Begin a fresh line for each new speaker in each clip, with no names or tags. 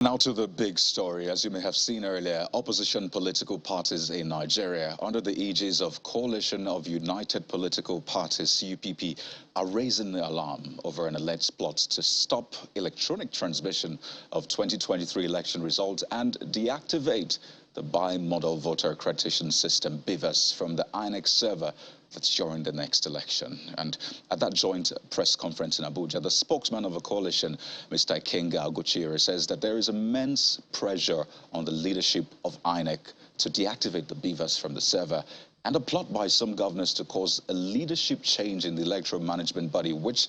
Now to the big story. As you may have seen earlier, opposition political parties in Nigeria, under the aegis of Coalition of United Political Parties, UPP, are raising the alarm over an alleged plot to stop electronic transmission of 2023 election results and deactivate the bi-model voter accreditation system, BVAS, from the INEC server that's during the next election. And at that joint press conference in Abuja, the spokesman of the coalition, Mr. Ikenga Oguchire, says that there is immense pressure on the leadership of INEC to deactivate the BVAS from the server, and a plot by some governors to cause a leadership change in the electoral management body, which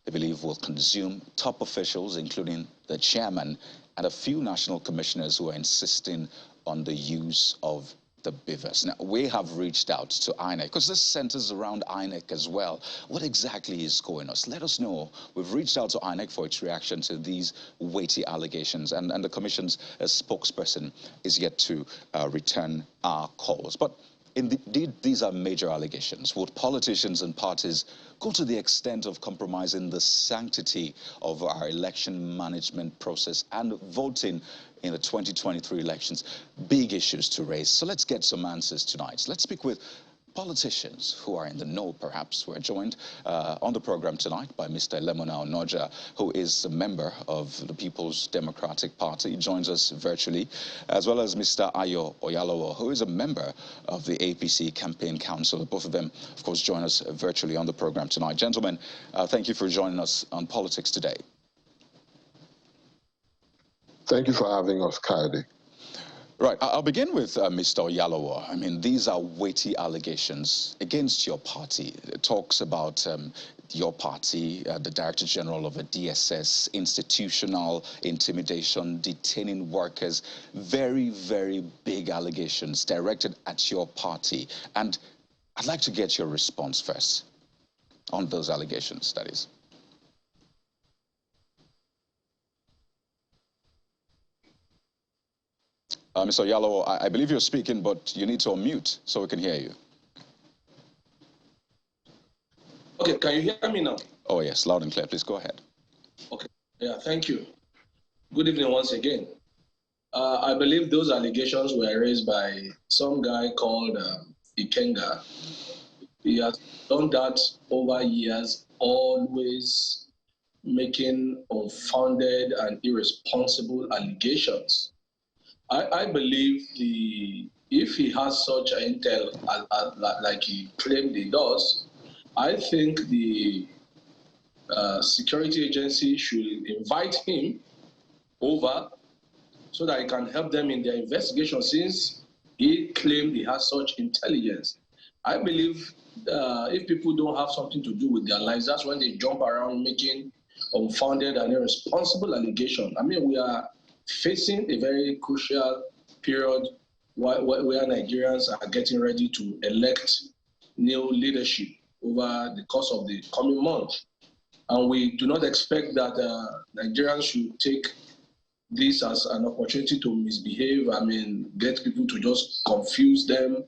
they believe will consume top officials, including the chairman and a few national commissioners who are insisting on the use of the BVAS. Now, we have reached out to INEC because this centers around INEC as well. What exactly is going on? Let us know. We've reached out to INEC for its reaction to these weighty allegations, and the Commission's spokesperson is yet to return our calls. But indeed, these are major allegations. Would politicians and parties go to the extent of compromising the sanctity of our election management process and voting in the 2023 elections? Big issues to raise. So let's get some answers tonight. Let's speak with politicians who are in the know, perhaps. We're joined on the program tonight by Mr. Lemona Onoja, who is a member of the People's Democratic Party. He joins us virtually, as well as Mr. Ayo Oyalowo, who is a member of the APC Campaign Council. Both of them, of course, join us virtually on the program tonight. Gentlemen, thank you for joining us on Politics Today.
Thank you for having us, Kayode.
Right, I'll begin with Mr. Oyalowo. I mean, these are weighty allegations against your party. It talks about your party, the Director General of a DSS, institutional intimidation, detaining workers. Very, very big allegations directed at your party. And I'd like to get your response first on those allegations, that is. Mr. Oyalowo, I believe you're speaking, but you need to unmute so we can hear you.
Okay, can you hear me now?
Oh, yes, loud and clear. Please go ahead.
Okay, yeah, thank you. Good evening once again. I believe those allegations were raised by some guy called Ikenga. He has done that over years, always making unfounded and irresponsible allegations. I believe if he has such intel like he claimed he does, I think the security agency should invite him over so that he can help them in their investigation, since he claimed he has such intelligence. I believe if people don't have something to do with their lives, that's when they jump around making unfounded and irresponsible allegations. I mean, we are facing a very crucial period where Nigerians are getting ready to elect new leadership over the course of the coming month. And we do not expect that Nigerians should take this as an opportunity to misbehave. I mean, get people to just confuse them,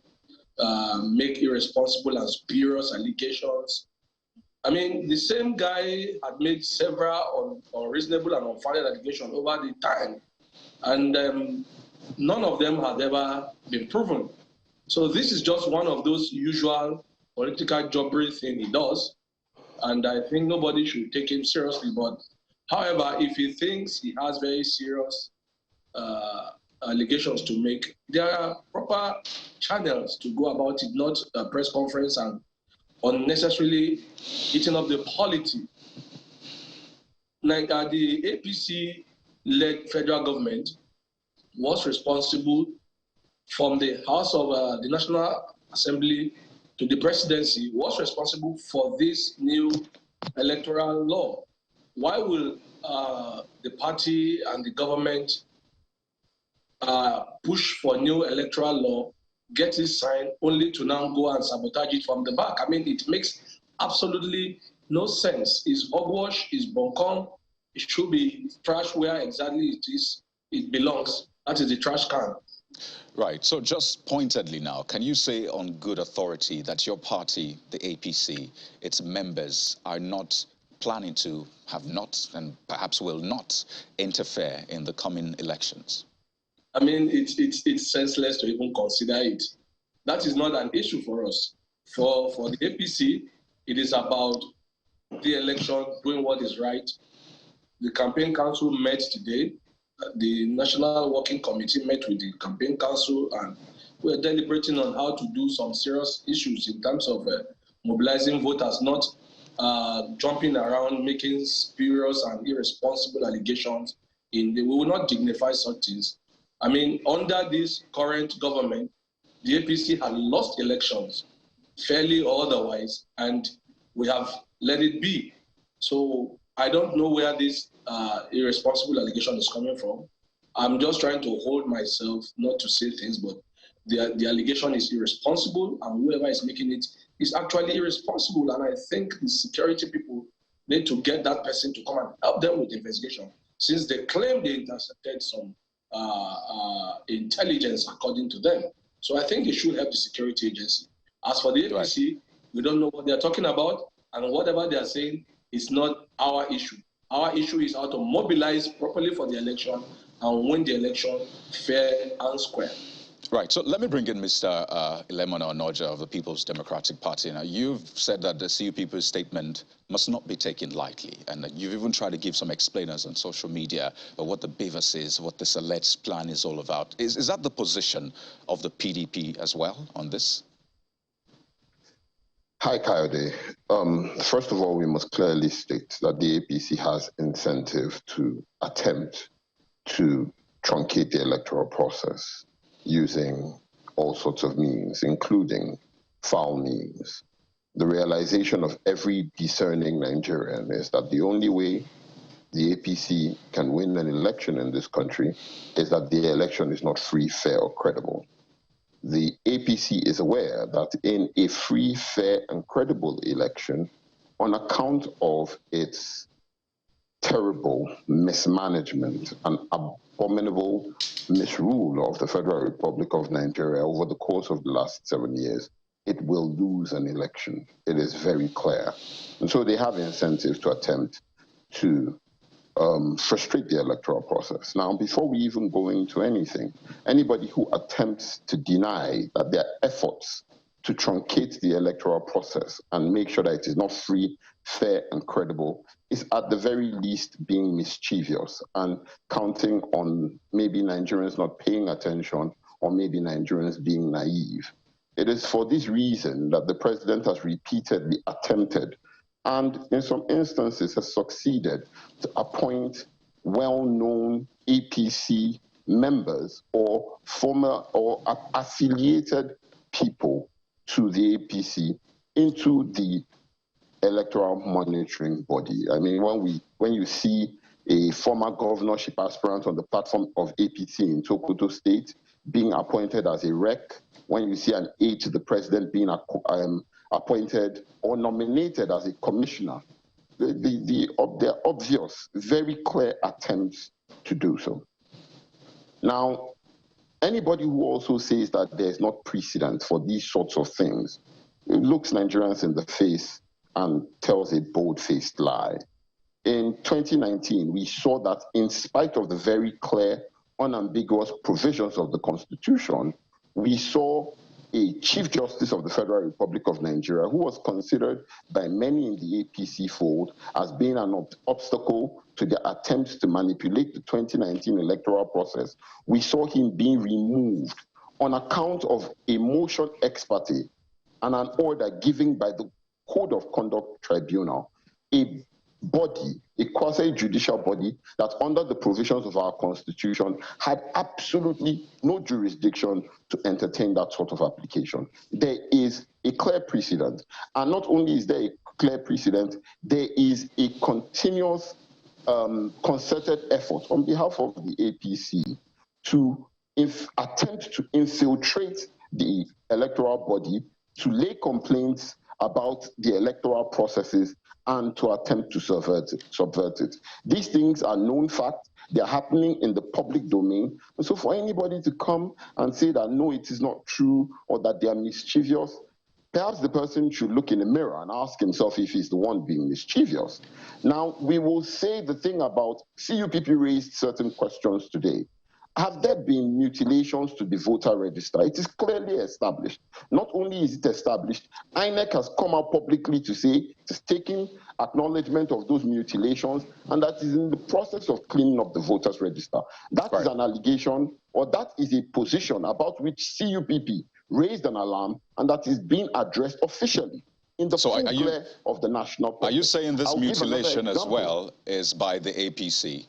make irresponsible and spurious allegations. I mean, the same guy had made several unreasonable and unfounded allegations over the time, and none of them had ever been proven. So this is just one of those usual political jobbery things he does, and I think nobody should take him seriously. But however, if he thinks he has very serious allegations to make, there are proper channels to go about it, not a press conference and unnecessarily eating up the polity. Like the APC-led federal government was responsible from the House of the National Assembly to the presidency, was responsible for this new electoral law. Why will the party and the government push for new electoral law, get it signed, only to now go and sabotage it from the back? I mean, it makes absolutely no sense. It's hogwash, it's buncombe. It should be trash where exactly it belongs. That is the trash can.
Right. So just pointedly now, can you say on good authority that your party, the APC, its members are not planning to, have not, and perhaps will not interfere in the coming elections?
I mean, it's senseless to even consider it. That is not an issue for us. For the APC, it is about the election, doing what is right. The campaign council met today. The National Working Committee met with the campaign council, and we're deliberating on how to do some serious issues in terms of mobilizing voters, not jumping around, making spurious and irresponsible allegations. We will not dignify such things. I mean, under this current government, the APC had lost elections, fairly or otherwise, and we have let it be. So I don't know where this irresponsible allegation is coming from. I'm just trying to hold myself not to say things, but the allegation is irresponsible, and whoever is making it is actually irresponsible. And I think the security people need to get that person to come and help them with the investigation, since they claim they intercepted some intelligence according to them. So I think they should help the security agency. As for the APC, we don't know what they're talking about, and whatever they're saying is not our issue. Our issue is how to mobilize properly for the election and win the election fair and square.
Right, so let me bring in Mr. Ilemona Onoja of the People's Democratic Party. Now, you've said that the CUPP's statement must not be taken lightly, and you've even tried to give some explainers on social media of what the BIVAS is, what this alleged plan is all about. Is that the position of the PDP as well on this?
Hi, Coyote. First of all, we must clearly state that the APC has incentive to attempt to truncate the electoral process using all sorts of means, including foul means. The realization of every discerning Nigerian is that the only way the APC can win an election in this country is that the election is not free, fair, or credible. The APC is aware that in a free, fair, and credible election, on account of its terrible mismanagement and abominable misrule of the Federal Republic of Nigeria over the course of the last 7 years, it will lose an election. It is very clear. And so they have incentive to attempt to frustrate the electoral process. Now, before we even go into anything, anybody who attempts to deny that their efforts to truncate the electoral process and make sure that it is not free, fair, and credible is at the very least being mischievous and counting on maybe Nigerians not paying attention or maybe Nigerians being naive. It is for this reason that the president has repeatedly attempted and in some instances has succeeded to appoint well-known APC members or former or affiliated people to the APC into the electoral monitoring body. I mean, when you see a former governorship aspirant on the platform of APC in Sokoto State being appointed as a rec, when you see an aide to the president being appointed or nominated as a commissioner, there are obvious, very clear attempts to do so. Now, anybody who also says that there's not precedent for these sorts of things looks Nigerians in the face and tells a bold-faced lie. In 2019, we saw that in spite of the very clear, unambiguous provisions of the Constitution, we saw a Chief Justice of the Federal Republic of Nigeria who was considered by many in the APC fold as being an obstacle to the attempts to manipulate the 2019 electoral process. We saw him being removed on account of a motion ex parte and an order given by the Code of Conduct Tribunal, a body, a quasi-judicial body that under the provisions of our Constitution had absolutely no jurisdiction to entertain that sort of application. There is a clear precedent. And not only is there a clear precedent, there is a continuous concerted effort on behalf of the APC to attempt to infiltrate the electoral body, to lay complaints about the electoral processes and to attempt to subvert it. These things are known facts. They're happening in the public domain. And so for anybody to come and say that, no, it is not true, or that they are mischievous, perhaps the person should look in the mirror and ask himself if he's the one being mischievous. Now, we will say the thing about CUPP raised certain questions today. Have there been mutilations to the voter register? It is clearly established. Not only is it established, INEC has come out publicly to say it is taking acknowledgement of those mutilations and that is in the process of cleaning up the voters register. That is an allegation, or that is a position about which CUPP raised an alarm, and that is being addressed officially in the full glare of the national public.
Are you saying this mutilation as well is by the APC?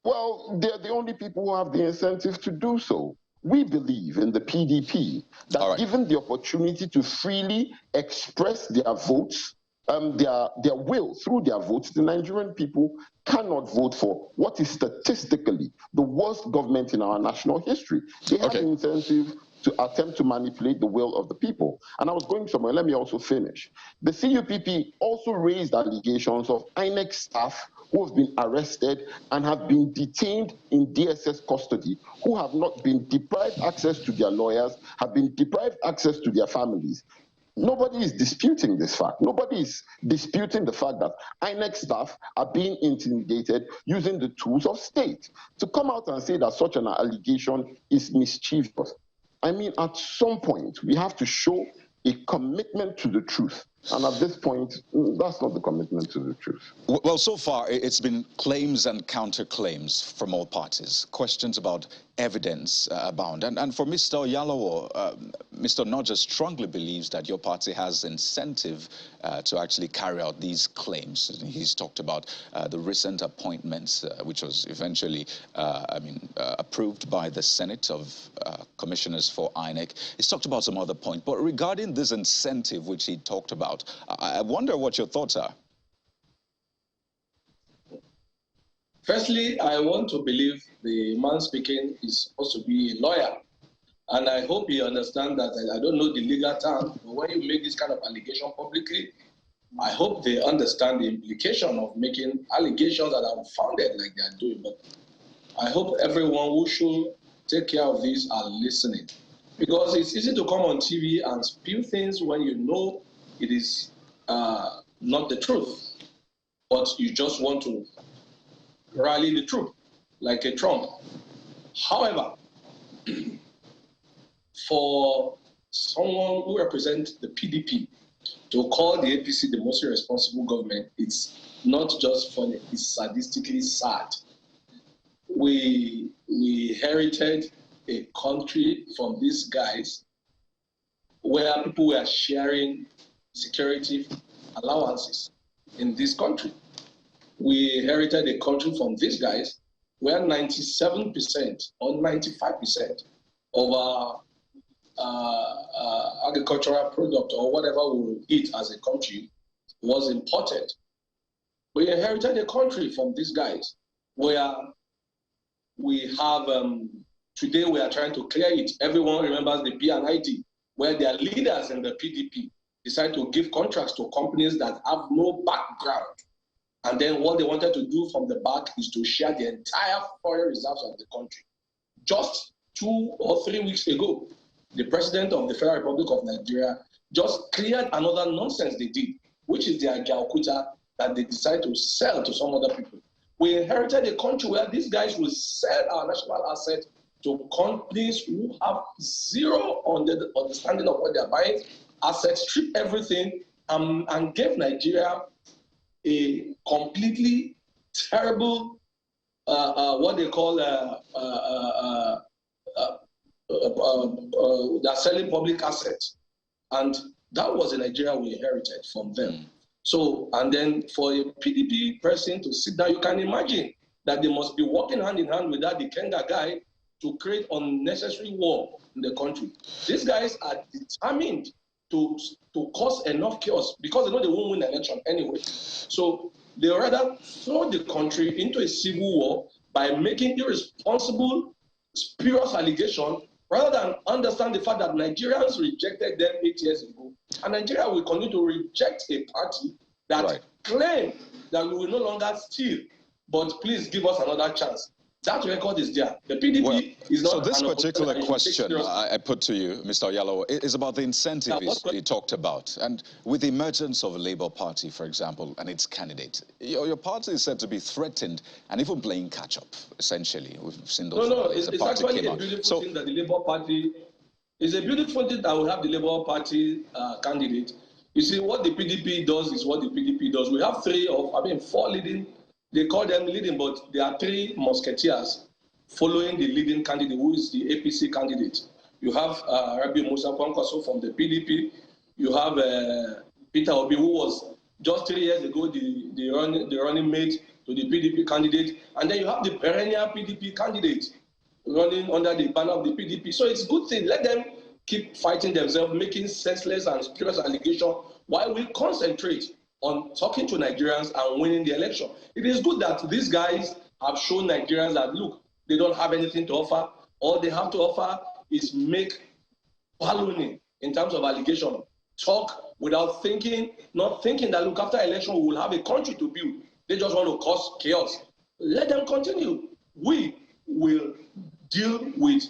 Well, they're the only people who have the incentive to do so. We believe in the PDP that given the opportunity to freely express their votes, their will through their votes, the Nigerian people cannot vote for what is statistically the worst government in our national history. They have an incentive to attempt to manipulate the will of the people. And I was going somewhere, let me also finish. The CUPP also raised allegations of INEC staff who have been arrested and have been detained in DSS custody, who have not been deprived access to their lawyers, have been deprived access to their families. Nobody is disputing this fact. Nobody is disputing the fact that INEC staff are being intimidated using the tools of state. To come out and say that such an allegation is mischievous, I mean, at some point, we have to show a commitment to the truth. And at this point, that's not the commitment to the truth.
Well, so far, it's been claims and counterclaims from all parties. Questions about evidence abound. And for Mr. Oyalowo, Mr. Nodja strongly believes that your party has incentive to actually carry out these claims. He's talked about the recent appointments, which was eventually, approved by the Senate of Commissioners for INEC. He's talked about some other point. But regarding this incentive, which he talked about, I wonder what your thoughts are.
Firstly, I want to believe the man speaking is supposed to be a lawyer. And I hope he understands that. I don't know the legal term, but when you make this kind of allegation publicly, I hope they understand the implication of making allegations that are unfounded like they are doing. But I hope everyone who should take care of this are listening. Because it's easy to come on TV and spew things when you know it is not the truth, but you just want to rally the truth, like a Trump. However, for someone who represents the PDP to call the APC the most irresponsible government, it's not just funny, it's sadistically sad. We inherited a country from these guys where people were sharing security allowances in this country. We inherited a country from these guys where 97% or 95% of our agricultural product or whatever we eat as a country was imported. We inherited a country from these guys where we have, today we are trying to clear it. Everyone remembers the P&ID, where their leaders in the PDP decide to give contracts to companies that have no background. And then what they wanted to do from the back is to share the entire foreign reserves of the country. Just 2 or 3 weeks ago, the president of the Federal Republic of Nigeria just cleared another nonsense they did, which is their Gaokuta that they decide to sell to some other people. We inherited a country where these guys will sell our national assets to companies who have zero understanding of what they're buying, assets, strip everything, and gave Nigeria a completely terrible, what they call, they're selling public assets. And that was the Nigeria we inherited from them. So, and then for a PDP person to sit down, you can imagine that they must be working hand in hand with that Ikenga guy to create unnecessary war in the country. These guys are determined to cause enough chaos because they know they won't win the election anyway. So they rather throw the country into a civil war by making irresponsible, spurious allegations rather than understand the fact that Nigerians rejected them 8 years ago. And Nigeria will continue to reject a party that claims that we will no longer steal, but please give us another chance. That record is there. The PDP is not.
So this particular question I put to you, Mr. Oyalowo, is about the incentive he talked about. And with the emergence of a Labour Party, for example, and its candidate, your party is said to be threatened and even playing catch-up, essentially. We've seen those.
No, it's actually a beautiful thing that the Labour Party, it's a beautiful thing that we have the Labour Party candidate. You see, what the PDP does is what the PDP does. We have four leading. They call them leading, but there are three musketeers following the leading candidate, who is the APC candidate. You have Rabi Musa Kwankwaso from the PDP. You have Peter Obi, who was just 3 years ago the running mate to the PDP candidate. And then you have the perennial PDP candidate running under the banner of the PDP. So it's a good thing. Let them keep fighting themselves, making senseless and spurious allegations, while we concentrate on talking to Nigerians and winning the election. It is good that these guys have shown Nigerians that, look, they don't have anything to offer. All they have to offer is make ballooning in terms of allegation. Talk without thinking, not thinking that, look, after election, we will have a country to build. They just want to cause chaos. Let them continue. We will deal with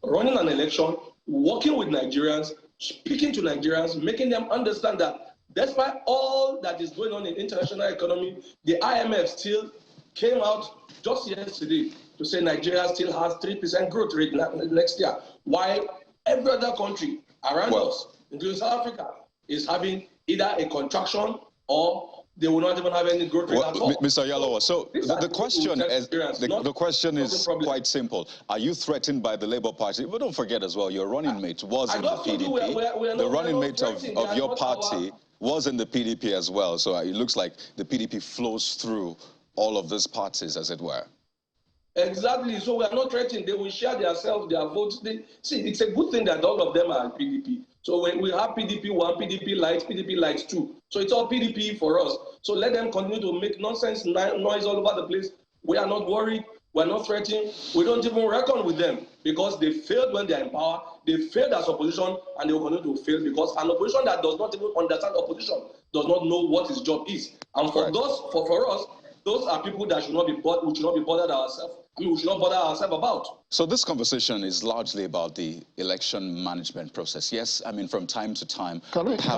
running an election, working with Nigerians, speaking to Nigerians, making them understand that despite all that is going on in international economy, the IMF still came out just yesterday to say Nigeria still has 3% growth rate next year, while every other country around us, including South Africa, is having either a contraction or they will not even have any growth rate at all.
Mr. Oyalowo, so the question is quite simple. Are you threatened by the Labour Party? But don't forget as well, your running mate was in the PDP. The running mate of your party was in the PDP as well. So it looks like the PDP flows through all of these parties, as it were.
Exactly. So we are not threatening. They will share themselves, their votes. See, it's a good thing that all of them are PDP. So when we have PDP 1, PDP Light 2. So it's all PDP for us. So let them continue to make nonsense noise all over the place. We are not worried. We're not threatening. We don't even reckon with them because they failed when they're in power. They failed as opposition, and they will continue to fail because an opposition that does not even understand opposition does not know what his job is. And for us, those are people that should not be bothered ourselves. We should not bother ourselves about.
So this conversation is largely about the election management process. Yes, I mean, from time to time,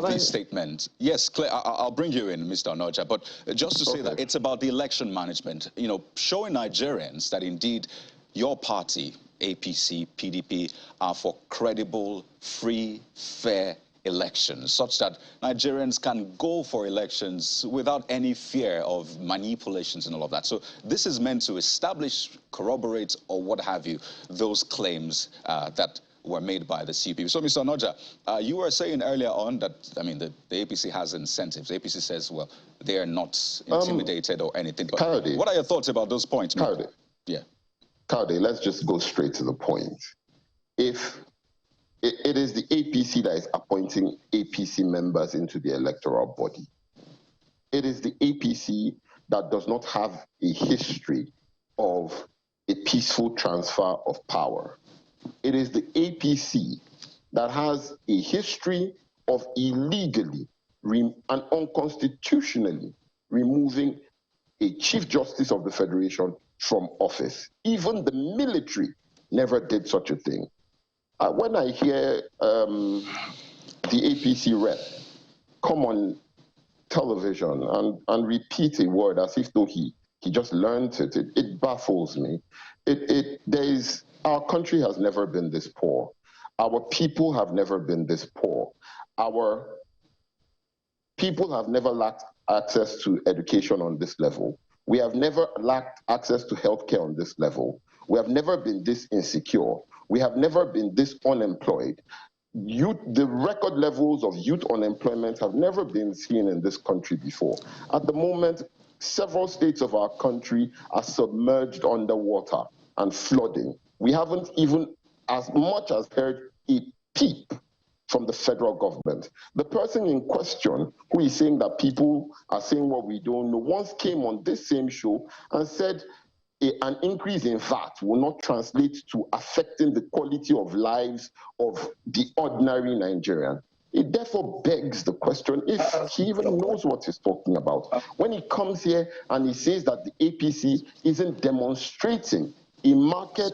these statements. Yes, Claire, I'll bring you in, Mr. Onoja, but just to say that it's about the election management, you know, showing Nigerians that indeed your party, APC, PDP, are for credible, free, fair elections, such that Nigerians can go for elections without any fear of manipulations and all of that. So this is meant to establish, corroborate, or what have you, those claims that were made by the CPP. So, Mr. Onoja, you were saying earlier on that, I mean, the APC has incentives. The APC says, well, they are not intimidated or anything. But
Kayode,
what are your thoughts about those points?
Kayode,
yeah.
Kayode, let's just go straight to the point. If it is the APC that is appointing APC members into the electoral body. It is the APC that does not have a history of a peaceful transfer of power. It is the APC that has a history of illegally and unconstitutionally removing a Chief Justice of the Federation from office. Even the military never did such a thing. When I hear the APC rep come on television and repeat a word as if though he just learned it, it baffles me. Our country has never been this poor. Our people have never been this poor. Our people have never lacked access to education on this level. We have never lacked access to healthcare on this level. We have never been this insecure. We have never been this unemployed. The record levels of youth unemployment have never been seen in this country before. At the moment, several states of our country are submerged underwater and flooding. We haven't even as much as heard a peep from the federal government. The person in question, who is saying that people are saying what we don't know, once came on this same show and said an increase in VAT will not translate to affecting the quality of lives of the ordinary Nigerian. It therefore begs the question if he even knows what he's talking about. When he comes here and he says that the APC isn't demonstrating a market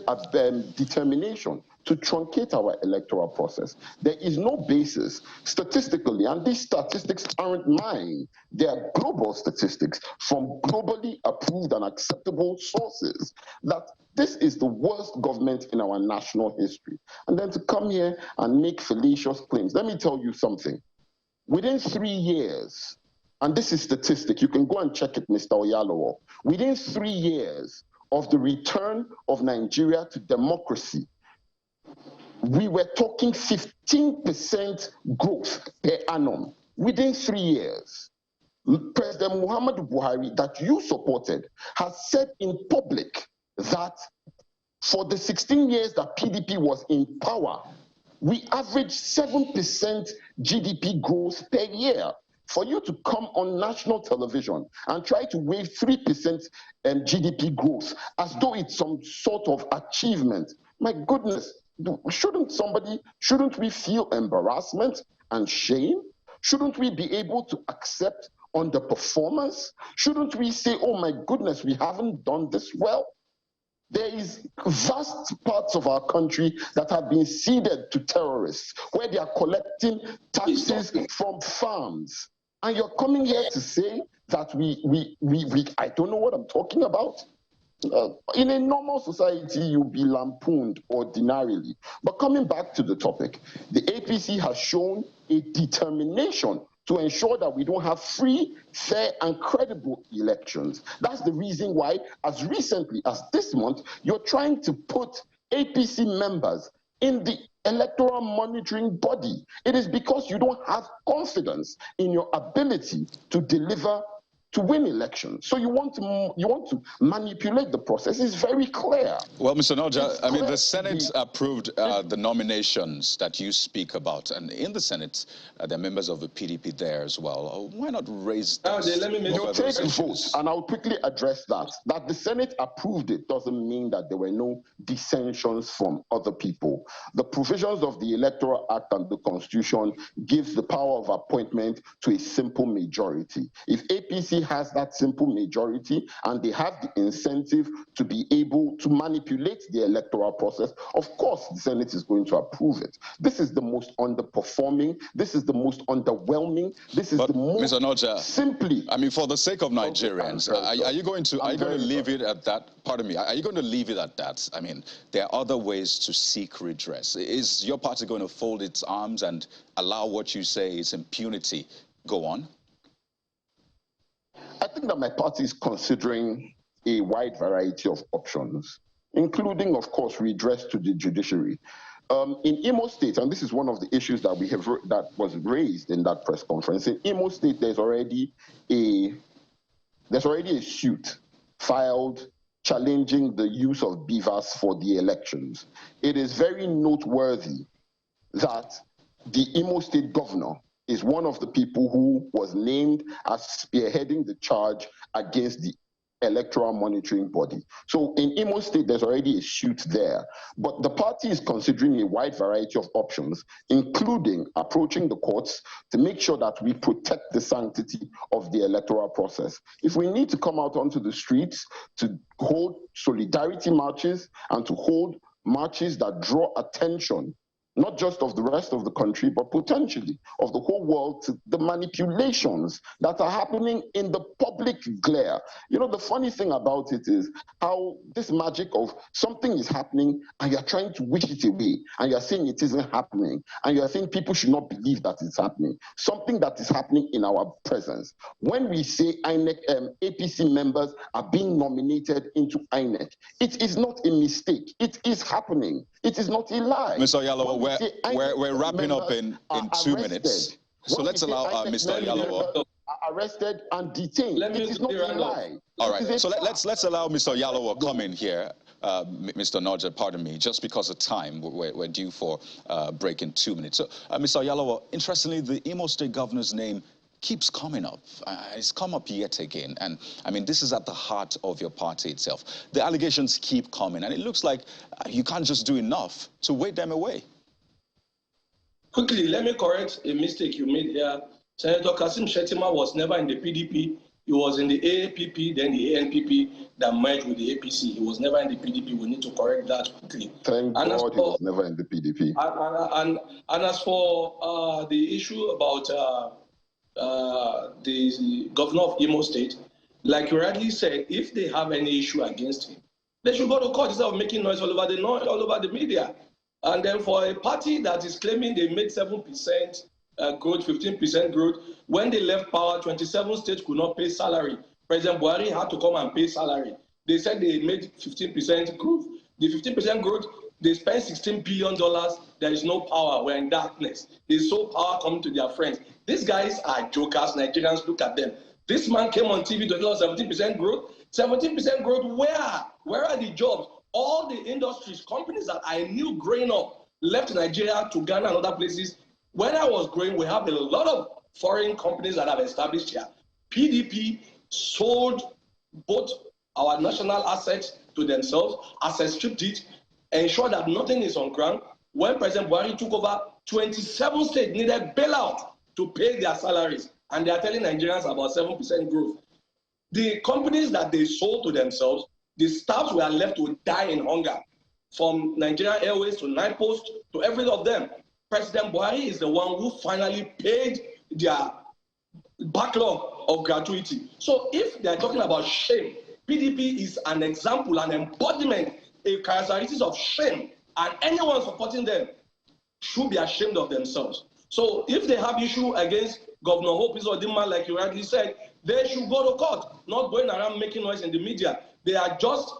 determination to truncate our electoral process. There is no basis statistically, and these statistics aren't mine. They are global statistics from globally approved and acceptable sources, that this is the worst government in our national history. And then to come here and make fallacious claims. Let me tell you something. Within 3 years, and this is statistic, you can go and check it, Mr. Oyalowo, within 3 years of the return of Nigeria to democracy, we were talking 15% growth per annum within 3 years. President Muhammadu Buhari, that you supported, has said in public that for the 16 years that PDP was in power, we averaged 7% GDP growth per year. For you to come on national television and try to wave 3% GDP growth as though it's some sort of achievement, my goodness, shouldn't we feel embarrassment and shame? Shouldn't we be able to accept underperformance? Shouldn't we say, oh my goodness, we haven't done this well? There is vast parts of our country that have been ceded to terrorists, where they are collecting taxes from farms. And you're coming here to say that I don't know what I'm talking about. In a normal society, you'll be lampooned ordinarily. But coming back to the topic, the APC has shown a determination to ensure that we don't have free, fair, and credible elections. That's the reason why, as recently as this month, you're trying to put APC members in the electoral monitoring body. It is because you don't have confidence in your ability to deliver, to win elections. So you want to manipulate the process. It's very clear.
Well, Mr. Noja, I mean, the Senate approved the nominations that you speak about, and in the Senate, there are members of the PDP there as well. Why not raise this?
Let me take a vote, and I'll quickly address that. That the Senate approved it doesn't mean that there were no dissensions from other people. The provisions of the Electoral Act and the Constitution gives the power of appointment to a simple majority. If APC has that simple majority and they have the incentive to be able to manipulate the electoral process, of course the Senate is going to approve it. This is the most underperforming, this is the most underwhelming, this is the most
Mr. Noja,
simply.
I mean, for the sake of Nigerians, are you going to leave it at that? Pardon me, are you going to leave it at that? I mean, there are other ways to seek redress. Is your party going to fold its arms and allow what you say is impunity go on?
I think that my party is considering a wide variety of options, including, of course, redress to the judiciary. In Imo State, and this is one of the issues that that was raised in that press conference. In Imo State, there's already a suit filed challenging the use of beavers for the elections. It is very noteworthy that the Imo State governor is one of the people who was named as spearheading the charge against the electoral monitoring body. So in Imo State, there's already a suit there. But the party is considering a wide variety of options, including approaching the courts to make sure that we protect the sanctity of the electoral process. If we need to come out onto the streets to hold solidarity marches and to hold marches that draw attention, not just of the rest of the country, but potentially of the whole world, to the manipulations that are happening in the public glare. You know, the funny thing about it is how this magic of something is happening and you're trying to wish it away, and you're saying it isn't happening, and you're saying people should not believe that it's happening. Something that is happening in our presence. When we say INEC, APC members are being nominated into INEC, it is not a mistake. It is happening. It is not a lie.
Mr. Oyalowo, we're wrapping up in 2 minutes. So let's allow Mr. Oyalowo
arrested and detained. It is not a lie.
All right. So let's allow Mr. Oyalowo come in here. Mr. Noja, pardon me, just because of time, we're due for break in 2 minutes. So, Mr. Oyalowo, interestingly, the Imo State governor's name keeps coming up. It's come up yet again. And I mean, this is at the heart of your party itself. The allegations keep coming, and it looks like you can't just do enough to wait them away.
Quickly, let me correct a mistake you made here. Senator Kasim Shettima was never in the PDP. He was in the APP, then the ANPP that merged with the APC. He was never in the PDP. We need to correct that quickly.
Thank God he was never in the PDP.
And as for the issue about the governor of Imo State, like you rightly said, if they have any issue against him, they should go to court instead of making noise all over the media. And then for a party that is claiming they made 7% growth, 15% growth, when they left power, 27 states could not pay salary. President Buhari had to come and pay salary. They said they made 15% growth. The 15% growth, they spent $16 billion. There is no power. We're in darkness. There's no power coming to their friends. These guys are jokers. Nigerians, look at them. This man came on TV to tell us 17% growth. 17% growth, where? Where are the jobs? All the industries, companies that I knew growing up left Nigeria to Ghana and other places. When I was growing, we have a lot of foreign companies that have established here. PDP sold both our national assets to themselves, assets stripped it, ensured that nothing is on ground. When President Buhari took over, 27 states needed bailout to pay their salaries, and they are telling Nigerians about 7% growth. The companies that they sold to themselves, the staffs were left to die in hunger, from Nigerian Airways to NIPOST to every of them. President Buhari is the one who finally paid their backlog of gratuity. So if they're talking about shame, PDP is an example, an embodiment, a characteristic of shame, and anyone supporting them should be ashamed of themselves. So if they have issue against Governor Hope Uzodinma, like you rightly said, they should go to court, not going around making noise in the media. They are just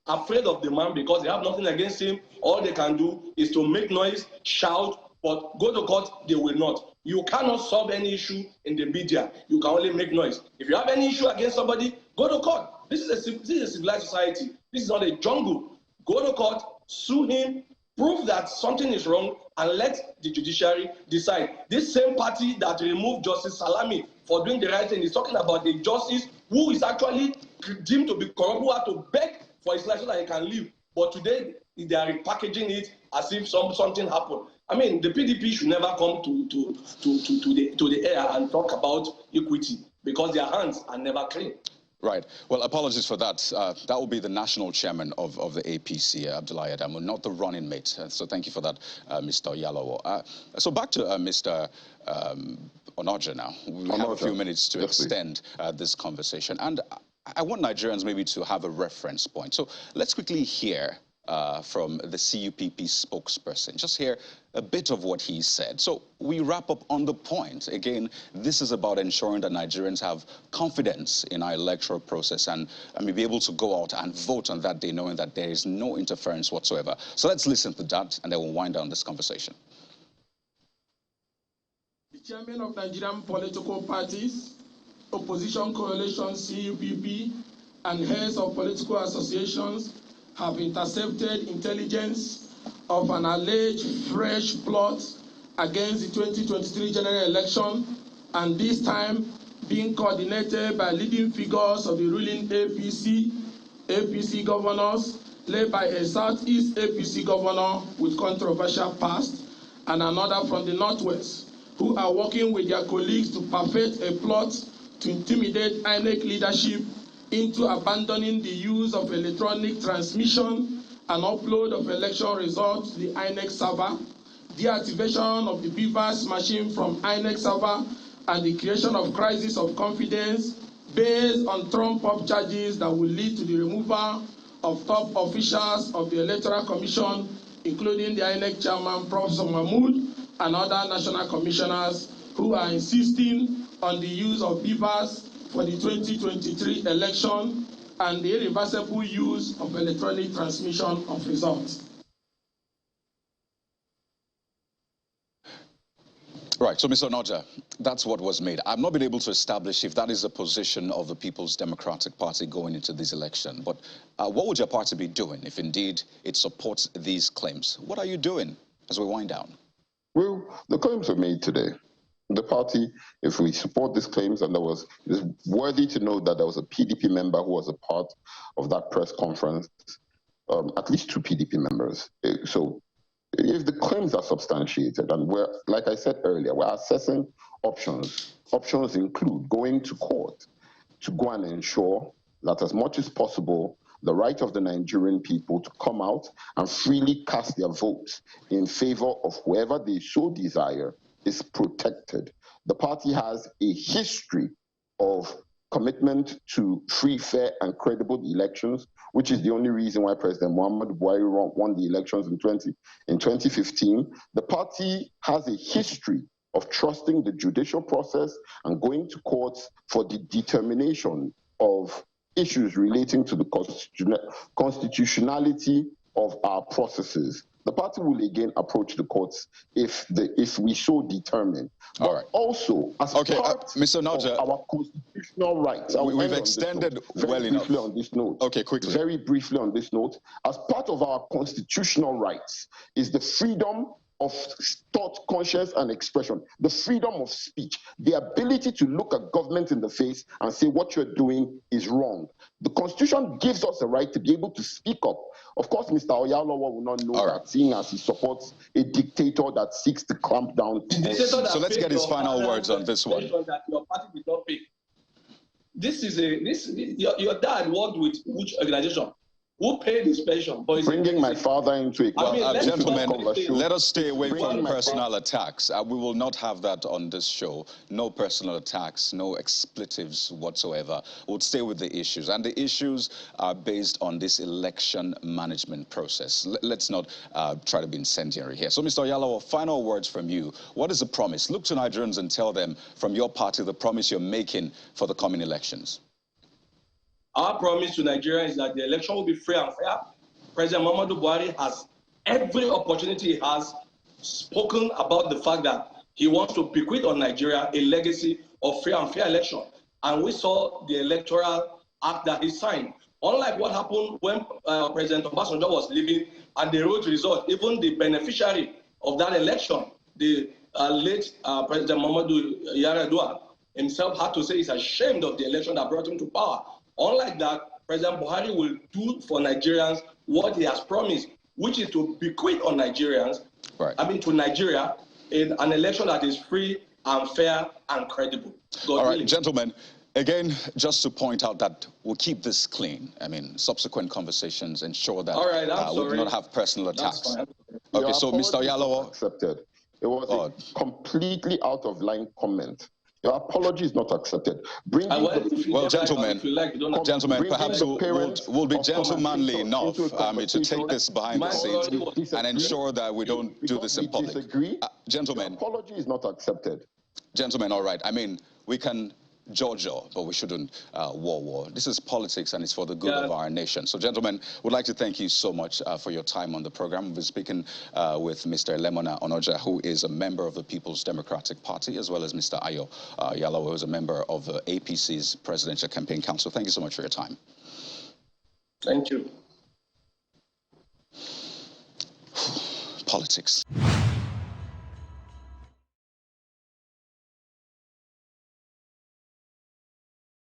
afraid of the man because they have nothing against him. All they can do is to make noise, shout, but go to court, they will not. You cannot solve any issue in the media. You can only make noise. If you have any issue against somebody, go to court. This is a civilized society. This is not a jungle. Go to court, sue him, prove that something is wrong, and let the judiciary decide. This same party that removed Justice Salami for doing the right thing is talking about the justice who is actually deemed to be corrupt, who had to beg for his life so that he can live. But today, they are repackaging it as if something happened. I mean, the PDP should never come to the air and talk about equity because their hands are never clean.
Right. Well, apologies for that. That will be the national chairman of the APC, Abdullahi Adamu, not the running mate. So thank you for that, Mr. Yalawo. So back to Mr. Onoja now. We have a few minutes to extend this conversation. And I want Nigerians maybe to have a reference point. So let's quickly hear from the CUPP spokesperson. Just hear a bit of what he said. So we wrap up on the point. Again, this is about ensuring that Nigerians have confidence in our electoral process and be able to go out and vote on that day knowing that there is no interference whatsoever. So let's listen to that and then we'll wind down this conversation.
The chairman of Nigerian political parties, opposition coalition CUPP, and heads of political associations have intercepted intelligence of an alleged fresh plot against the 2023 general election, and this time being coordinated by leading figures of the ruling APC governors, led by a Southeast APC governor with controversial past, and another from the Northwest, who are working with their colleagues to perfect a plot to intimidate INEC leadership into abandoning the use of electronic transmission and upload of election results to the INEC server, deactivation of the BVAS machine from INEC server, and the creation of crisis of confidence based on trump-up charges that will lead to the removal of top officials of the Electoral Commission, including the INEC chairman, Professor Mahmoud, and other national commissioners who are insisting on the use of BVAS for the 2023 election and the irreversible use of electronic transmission of results.
Right, so Mr. Onoja, that's what was made. I've not been able to establish if that is the position of the People's Democratic Party going into this election, but what would your party be doing if indeed it supports these claims? What are you doing as we wind down?
Well, the claims were made today. The party, if we support these claims, and it is worthy to know that there was a PDP member who was a part of that press conference, at least 2 PDP members. So if the claims are substantiated, and we're, like I said earlier, we're assessing options. Options include going to court, to go and ensure that as much as possible, the right of the Nigerian people to come out and freely cast their votes in favor of whoever they so desire is protected. The party has a history of commitment to free, fair, and credible elections, which is the only reason why President Muhammadu Buhari won the elections in 2015. The party has a history of trusting the judicial process and going to courts for the determination of issues relating to the constitutionality of our processes. The party will again approach the courts if we so determine. But
right.
Also, as part
Mr. Naja,
of our constitutional rights,
we've extended well enough.
On this note,
okay, quickly.
Very briefly on this note, as part of our constitutional rights is the freedom of thought, conscience, and expression, the freedom of speech, the ability to look at government in the face and say what you're doing is wrong. The Constitution gives us the right to be able to speak up. Of course, Mr. Oyalowo will not know that, seeing as he supports a dictator that seeks to clamp down.
So let's get his final words on this one.
That your party did not pick. Your dad worked with which organization? Who paid his pension?
Bringing my father into a
gentlemen, let us stay away from personal attacks. We will not have that on this show. No personal attacks, no expletives whatsoever. We'll stay with the issues. And the issues are based on this election management process. Let's not try to be incendiary here. So, Mr. Oyalowo, final words from you. What is the promise? Look to Nigerians and tell them from your party the promise you're making for the coming elections.
Our promise to Nigeria is that the election will be free and fair. President Muhammadu Buhari has every opportunity he has spoken about the fact that he wants to bequeath on Nigeria a legacy of free and fair election. And we saw the electoral act that he signed. Unlike what happened when President Obasanjo was leaving and they wrote result, even the beneficiary of that election, the late President Muhammadu Yar'Adua himself had to say he's ashamed of the election that brought him to power. Unlike that, President Buhari will do for Nigerians what he has promised, which is to bequeath on Nigerians, to Nigeria, in an election that is free and fair and credible.
All right, gentlemen, again, just to point out that we'll keep this clean. I mean, subsequent conversations ensure that we do not have personal attacks. Okay, so Mr. Oyalowo.
Accepted. It was a completely out of line comment. Your apology is not accepted.
Well, gentlemen, perhaps we'll be gentlemanly enough to take this behind the scenes and ensure that we don't do this in public. Gentlemen.
Your apology is not accepted.
Gentlemen, all right. I mean, we can judge, but we shouldn't war. This is politics, and it's for the good of our nation. So, gentlemen, would like to thank you so much for your time on the program. We've been speaking with Mr. Lemona Onoja, who is a member of the People's Democratic Party, as well as Mr. Ayo Yalawo, who is a member of the APC's Presidential Campaign Council. Thank you so much for your time.
Thank you.
Politics.